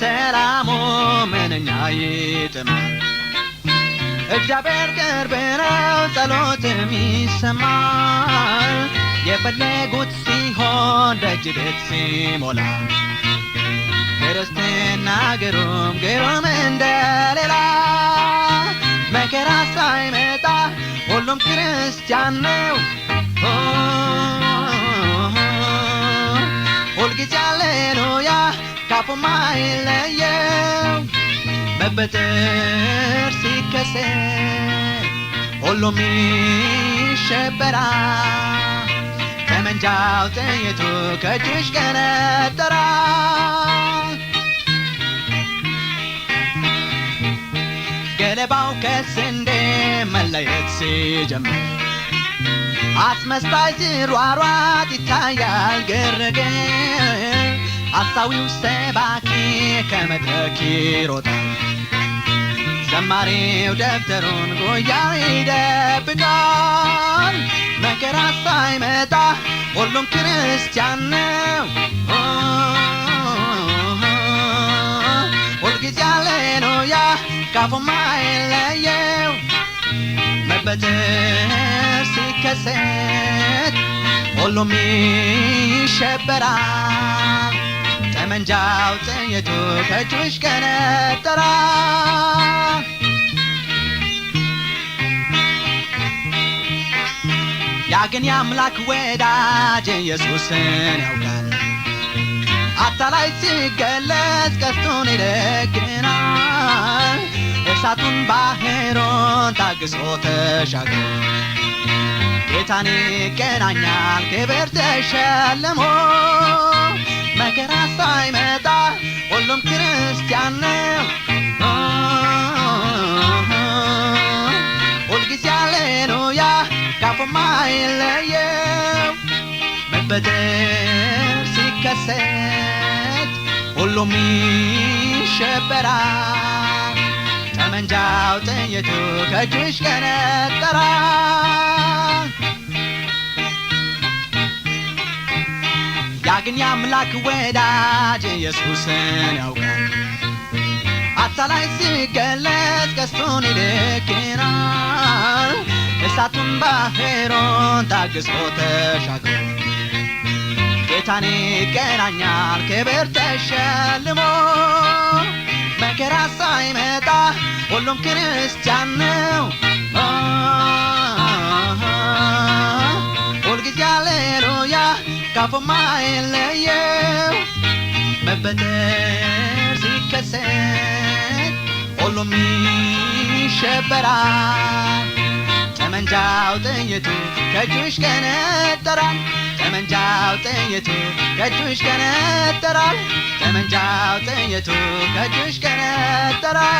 ሰላሙ ምንኛ ይጥማል እግዚአብሔር ቅርብ ነው ጸሎትም ይሰማል የፈለጉት ሲሆን ደጅ ቤት ሲሞላ ክርስትና ግሩም እንደሌላ መከራ ሳይመጣ ሁሉም ክርስቲያን ነው ሁልጊዜ ሃሌሉያ ካፉ ማይለየው መበደር ሲከሰት ሁሉም ይሸበራል ጠመንጃው ጥይቱ ከእጁ ይሽቀነጠራል ገለባው ከስንዴ መለየት ሲጀምር አስመሳይ ሲሯሯጥ ይታያል ግርግር አሳዊው ሰባኪ ከመድረክ ይሮጣል ዘማሪው ደብተሩን ጉያው ይደብቃል መከራ ሳይመጣ ሁሉም ክርስቲያን ነው ሁልጊዜ ሃሌሉያ ካፉ ማይለየው መበደር ሲከሰት ሁሉም ይሸበራል ጠመንጃው ጥይቱ ከእጁ ይሽቀነጠራል ያ ግን የአምላክ ወዳጅ ኢየሱስን ያውቃል አታላይ ሲገለጽ ቀስቱን ይደግናል እሳቱን ባህሩን ታግሶ ተሻግሮ ጌታን ይገናኛል ክብር ተሸልሞ መከራ ሳይመጣ ሁሉም ክርስቲያን ነው ሁልጊዜ ሃሌሉያ ካፉ ማይለየው መበደር ሲከሰት ሁሉም ይሸበራል ጠመንጃው ጥይቱ ከእጁ ይሽቀነጠራል ያ ግን የአምላክ ወዳጅ ኢየሱስን ያውቃል አታላይ ሲገለጽ ቀስቱን ይደግናል እሳቱን ባህሩን ታግሶ ተሻግሮ ጌታን ይገናኛል ክብር ተሸልሞ መከራ ሳይመጣ ሁሉም ክርስቲያን ነው ሁልጊዜ ሃሌሉያ ካፉ ማይለየው መበደር ሲከሰት ሁሉም ይሸበራል ጠመንጃው ጥይቱ ከእጁ ይሽቀነጠራል ጠመንጃው ጥይቱ ከእጁ ይሽቀነጠራል ጠመንጃው ጥይቱ ከእጁ ይሽቀነጠራል